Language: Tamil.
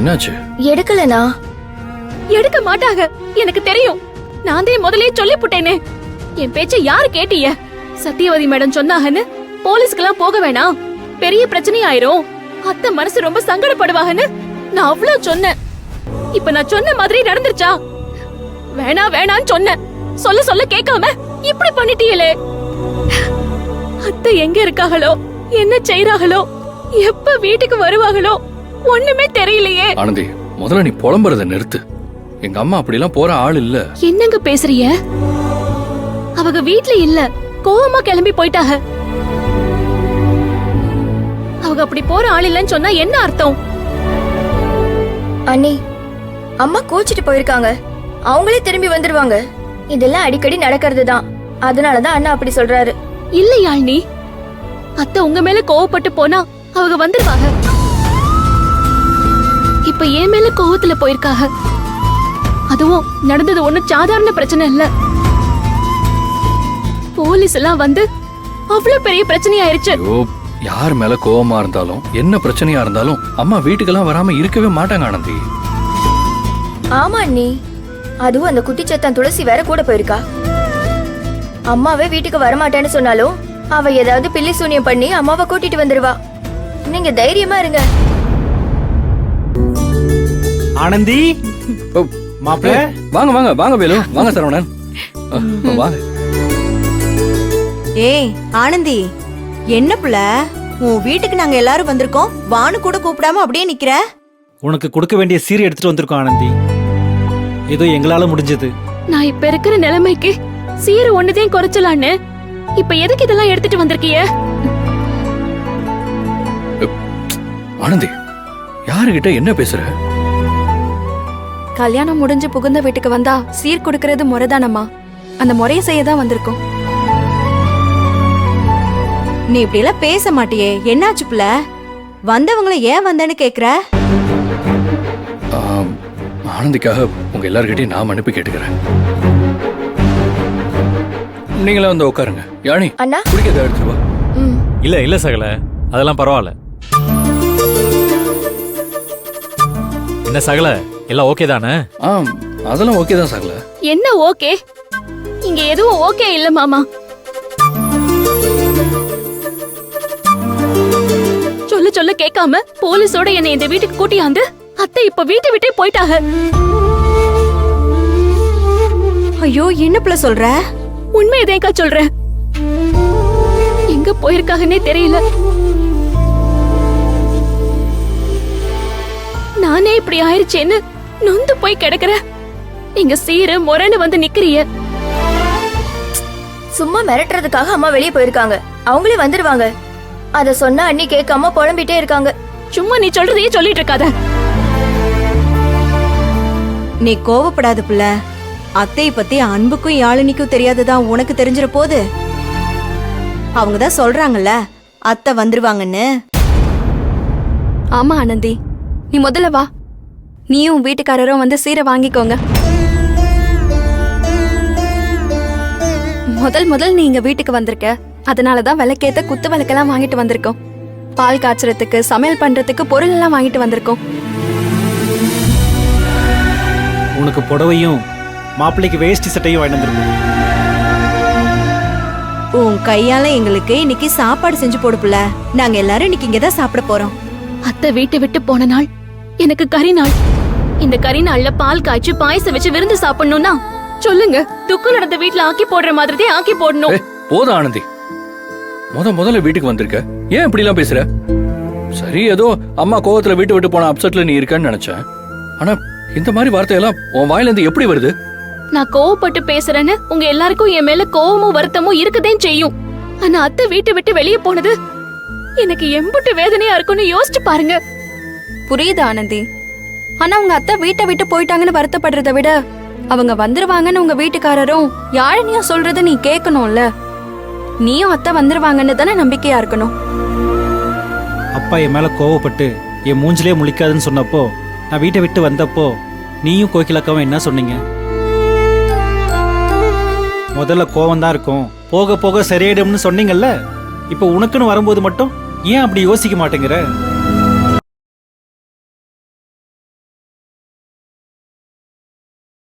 என்னாச்சு? எடுக்கலனா எடுக்க மாட்டாங்க, எனக்கு தெரியும். நான் தான் முதல்லயே சொல்லி புட்டேனே. என் பேச்ச யாரு கேட்டீங்க? சத்தியவதி மேடம் சொன்னாங்கன்னு போலீஸ்க்குலாம் போக வேணாம், பெரிய பிரச்சனை ஆயிரும், அத்தை மனசு ரொம்ப சங்கடப்படுவாங்கன்னு நான் அவ்வளவு சொன்னேன். இப்ப நான் சொன்ன மாதிரி நடந்துருச்சா? வேணான்னு சொன்னேன். சொல்ல சொல்ல கேட்காம இப்படி பண்ணிட்டீங்களே. அத்தை எங்க இருக்காங்களோ, என்ன செய்றாங்களோ, எப்ப வீட்டுக்கு வருவாங்களோ ஒண்ணுமே தெரியலையே. ஆனந்தி, முதல்ல நீ புலம்புறத நிறுத்து. எங்க அம்மா அப்படிலாம் போற ஆள் இல்ல. என்னங்க பேசுறீங்க? அவங்க வீட்ல இல்ல, கோவமா கிளம்பி போயிட்டாங்க. அவங்க அப்படி போற ஆள் இல்லன்னு சொன்னா என்ன அர்த்தம்? அண்ணி, அம்மா கோச்சிட்டு போயிருக்காங்க, அவங்களே திரும்பி வந்துருவாங்க. இதெல்லாம் அடிக்கடி நடக்கிறது தான். அதனாலதான் அண்ணா அப்படி சொல்றாரு. இல்ல யாழ்னி, அத்தை உங்க மேல கோவப்பட்டு போனா அவங்க வந்துருவாங்க. இப்ப என் மேல கோவத்துல போயிருக்காங்க. அதுவும் நடந்தது ஒண்ணும் சாதாரண பிரச்சனை இல்ல. போலீஸ் எல்லாம் வந்து அவ்வளவு பெரிய பிரச்சனை ஆயிருச்சு. ஐயோ, யார் மேல கோவமா இருந்தாலும் என்ன பிரச்சனையா இருந்தாலும் அம்மா வீட்டுக்கெல்லாம் வராம இருக்கவே மாட்டாங்க ஆனந்தி. ஆமா அண்ணி, அதுவும் அந்த குட்டிச்சத்தான் துளசி வேற கூட போயிருக்கா. அம்மாவே வீட்டுக்கு வரமாட்டேன்னு சொன்னாலும் அவ ஏதாவது பில்லி சூனியம் பண்ணி அம்மாவை கூட்டிட்டு வந்துருவா. நீங்க தைரியமா இருங்க. ஆனந்தி, ஓ, மாப்பிள்ள, வாங்க வாங்க வாங்க வேலு, வாங்க சரவணன், வாங்க. ஏய் ஆனந்தி, என்ன புள்ள, உன் வீட்டுக்கு நாங்க எல்லாரும் வந்திருக்கோம், வானு கூட கூப்பிடாம அப்படியே நிக்கிற? உனக்கு கொடுக்க வேண்டிய சீரை எடுத்துட்டு வந்திருக்கோம் ஆனந்தி. ஏதோ எங்களால முடிஞ்சது. நான் இப்ப இருக்கிற நிலைமைக்கு சீர ஒண்ணுதையும் குறைச்சலான்னு இப்ப எதுக்கு இதெல்லாம் எடுத்துட்டு வந்திருக்கீங்க? ஆனந்தி, யாருகிட்ட என்ன பேசுற? கல்யாணம் முடிஞ்சு புகுந்த வீட்டுக்கு வந்தா சீர் கொடுக்கறது முறைதானம்மா, அந்த முறையை செய்ய தான் வந்திருக்கோம். நீ இப்படி எல்லாம் பேச மாட்டியே, என்னாச்சு புள்ள? வந்தவங்களை ஏன் வந்தேன்னு கேக்குற? ஆனந்திக்காக உங்க எல்லார்கிட்டயும் நான் மன்னிப்பு கேட்டுக்கிறேன். நீங்களே வந்து உட்காருங்க. யானி, அண்ணா, குடிக்கிறத எடுத்துட்டு வா. இல்ல சகல, அதெல்லாம் பரவாயில்ல. என்ன சகல, எல்லாம் ஓகே தானே? அதெல்லாம் ஓகே தான் சகல. என்ன ஓகே? இங்க எதுவும் ஓகே இல்ல மாமா. சொல்ல சொல்ல கேட்காம போலீஸோட என்னை இந்த வீட்டுக்கு கூட்டியாந்து அத்தை இப்ப வீட்டை விட்டே போயிட்டாங்க. ஐயோ, என்ன புள்ள சொல்ற? உண்மை எதேக்கா சொல்றேன். எங்க போயிருக்காங்கன்னே தெரியல. நானே இப்படி ஆயிருச்சேன்னு நொந்து போய் கிடக்குறேன். நீங்க சீரு முறைன்னு வந்து நிக்கிறீங்க. சும்மா மிரட்டுறதுக்காக அம்மா வெளியே போயிருக்காங்க, அவங்களே வந்துருவாங்க. அத சொன்னா அண்ணி கேட்காம புலம்பிட்டே இருக்காங்க. சும்மா நீ சொல்றதையே சொல்லிட்டு இருக்காத. நீ கோவப்படாத புள்ள. அத்தையை பத்தி அன்புக்கும் யாழினிக்கும் தெரியாததான் உனக்கு தெரிஞ்சிட போது. அவங்கதான் சொல்றாங்கல்ல அத்தை வந்துருவாங்கன்னு. ஆமா ஆனந்தி, நீ முதல்ல வா, நீயும் வீட்டுக்காரரும் வந்து சீரை வாங்கிக்கோங்க. முதல் நீ இங்க வீட்டுக்கு வந்திருக்க, அதனாலதான் விளக்கேத்த குத்து விளக்கெல்லாம் வாங்கிட்டு வந்திருக்கோம். பால் காய்ச்சறதுக்கு, சமையல் பண்றதுக்கு பொருள் எல்லாம் வாங்கிட்டு வந்திருக்கோம். உனக்கு புடவையும் மாப்பிள்ளைக்கு வேஷ்டி சட்டையும் வாங்கிட்டு வந்திருக்கோம். உன் கையால எங்களுக்கு இன்னைக்கு சாப்பாடு செஞ்சு போடு புள்ள. நாங்க எல்லாரும் இன்னைக்கு இங்கதான் சாப்பிட போறோம். அத்தை வீட்டை விட்டு போன நாள் எனக்கு கறி நாள். இந்த கறி நாள்ல பால் காய்ச்சி பாயசம் வச்சு விருந்து சாப்பிடணும்னா சொல்லுங்க, துக்கம் நடந்த வீட்டுல ஆக்கி போடுற மாதிரி ஆக்கி போடணும். போதும் ஆனந்தி, முதல்ல வீட்டுக்கு வந்திருக்க, ஏன் இப்படி எல்லாம் பேசுற? சரி, ஏதோ அம்மா கோவத்துல வீட்டு விட்டு போன அப்செட்ல நீ இருக்கன்னு நினைச்சேன். ஆனா இந்த மாதிரி வார்த்தையெல்லாம் உன் வாயில இருந்து எப்படி வருது? நான் கோவப்பட்டு பேசுறேன்னு உங்க எல்லாருக்கும் என் மேல கோவமும் வருத்தமும் இருக்கதேன் செய்யும். ஆனா அத்தை வீட்டை விட்டு வெளியே போனது எனக்கு எம்புட்டு வேதனையா இருக்கும்னு யோசிச்சு பாருங்க. புரியுது ஆனந்தி, ஆனா உங்க அத்தை வீட்டை விட்டு போயிட்டாங்கன்னு வருத்தப்படுறத விட அவங்க வந்துருவாங்கன்னு உங்க வீட்டுக்காரரும் யாழினியும் சொல்றத நீ கேட்கணும்ல. நீயும் அத்தை வந்துருவாங்கன்னு தானே நம்பிக்கையா இருக்கணும். அப்பா என் மேல கோவப்பட்டு என் மூஞ்சிலே முழிக்காதுன்னு சொன்னப்போ, நான் வீட்டை விட்டு வந்தப்போ நீயும் கோகிலாக்காவும் என்ன சொன்னீங்க? முதல்ல கோவம் தான் இருக்கும், போக போக சரியாயிடும்னு சொன்னீங்கல்ல. இப்போ உனக்குன்னு வரும்போது மட்டும் ஏன் அப்படி யோசிக்க மாட்டேங்கிற?